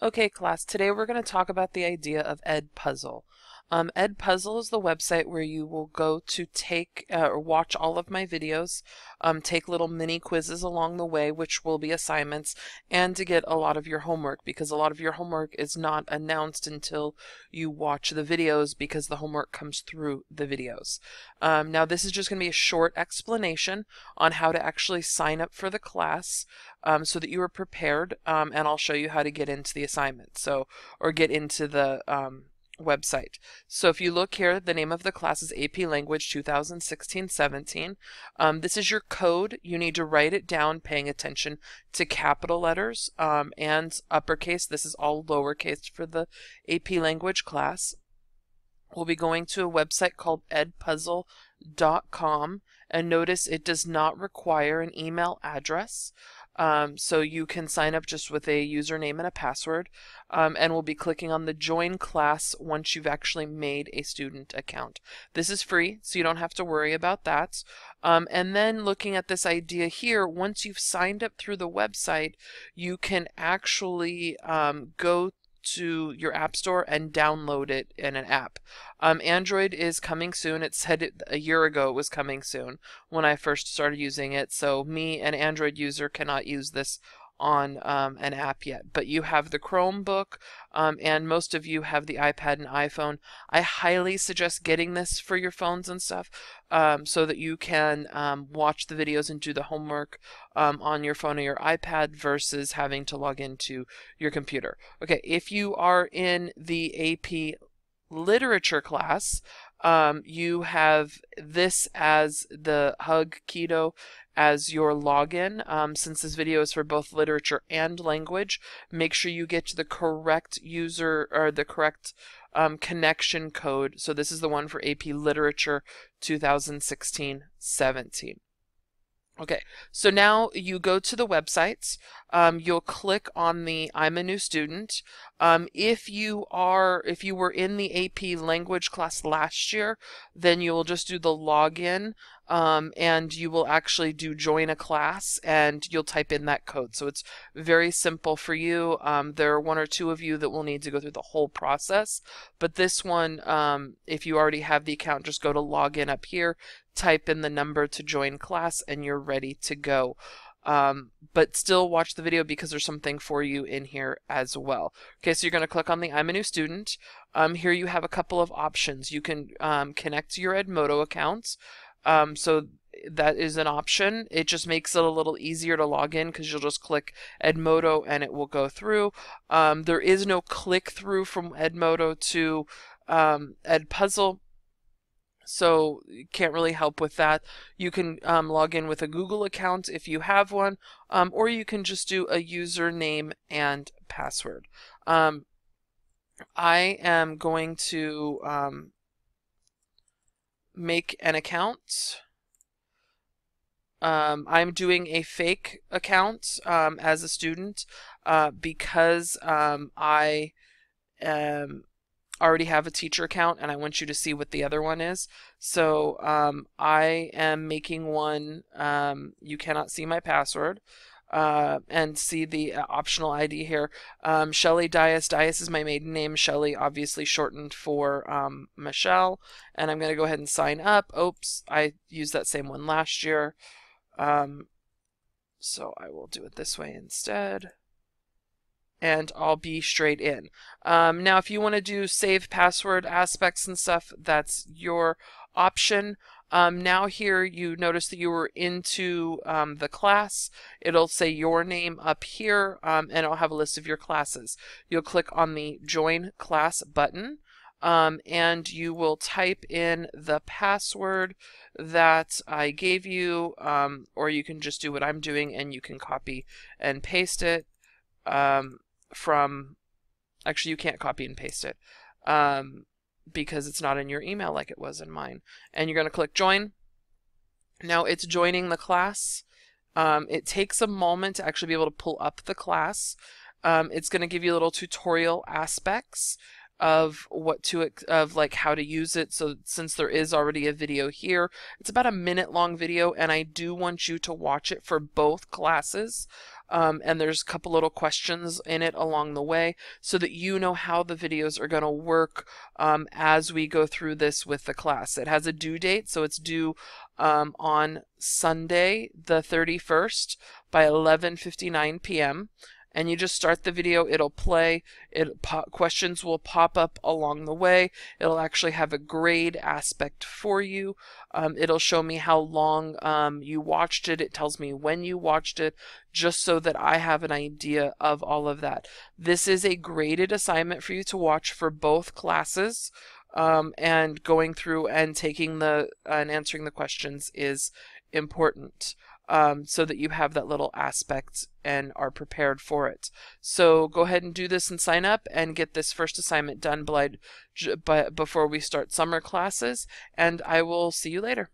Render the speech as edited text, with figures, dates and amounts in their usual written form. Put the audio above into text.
Okay, class, today we're going to talk about the idea of EDPuzzle. EDPuzzle is the website where you will go to take or watch all of my videos, take little mini quizzes along the way, which will be assignments, and to get a lot of your homework, because a lot of your homework is not announced until you watch the videos, because the homework comes through the videos. Now, this is just going to be a short explanation on how to actually sign up for the class. So that you are prepared, and I'll show you how to get into the assignment, or get into the website. So if you look here, the name of the class is AP Language 2016-17. This is your code. You need to write it down, paying attention to capital letters and uppercase. This is all lowercase for the AP Language class. We'll be going to a website called edpuzzle.com, and notice it does not require an email address. So you can sign up just with a username and a password, and we'll be clicking on the join class once you've actually made a student account. This is free, so you don't have to worry about that. And then looking at this idea here, once you've signed up through the website, you can actually go to your app store and download it in an app. Android is coming soon. It said a year ago it was coming soon when I first started using it. So me, an Android user, cannot use this on an app yet. But you have the Chromebook, and most of you have the iPad and iPhone. I highly suggest getting this for your phones and stuff, so that you can watch the videos and do the homework on your phone or your iPad versus having to log into your computer. Okay, if you are in the AP Literature class, you have this as the Hug Keto as your login. Since this video is for both literature and language, make sure you get to the correct user or the correct connection code. So this is the one for AP Literature 2016-17. Okay, so now you go to the websites. You'll click on the I'm a new student. If you were in the AP language class last year, then you will just do the login, and you will actually do join a class, and you'll type in that code. So it's very simple for you. There are one or two of you that will need to go through the whole process, but this one, if you already have the account, just go to login up here, type in the number to join class, and you're ready to go. But still watch the video because there's something for you in here as well. Okay, so you're going to click on the I'm a new student. Here you have a couple of options. You can connect to your Edmodo accounts. So that is an option. It just makes it a little easier to log in because you'll just click Edmodo and it will go through. There is no click through from Edmodo to EDPuzzle, so you can't really help with that. You can log in with a Google account if you have one, or you can just do a username and password. I am going to make an account. I'm doing a fake account as a student because I already have a teacher account and I want you to see what the other one is. So I am making one. You cannot see my password and see the optional ID here. Shelly Dias. Dias is my maiden name. Shelly obviously shortened for Michelle. And I'm going to go ahead and sign up. Oops, I used that same one last year. So I will do it this way instead. And I'll be straight in. Now, if you want to do save password aspects and stuff, that's your option. Now here you notice that you were into the class. It'll say your name up here, and it'll have a list of your classes. You'll click on the Join Class button, and you will type in the password that I gave you, or you can just do what I'm doing and you can copy and paste it. Actually, you can't copy and paste it because it's not in your email like it was in mine. And you're going to click join. Now it's joining the class. It takes a moment to actually be able to pull up the class. It's going to give you little tutorial aspects of like how to use it. So since there is already a video here, it's about a minute long video, and I do want you to watch it for both classes. and there's a couple little questions in it along the way so that you know how the videos are going to work as we go through this with the class. It has a due date, so it's due on Sunday the 31st by 11:59 p.m. And you just start the video, it'll play, questions will pop up along the way. It'll actually have a grade aspect for you. It'll show me how long you watched it. It tells me when you watched it, just so that I have an idea of all of that. This is a graded assignment for you to watch for both classes. And going through and taking and answering the questions is important. So that you have that little aspect and are prepared for it. So go ahead and do this and sign up and get this first assignment done before we start summer classes, and I will see you later.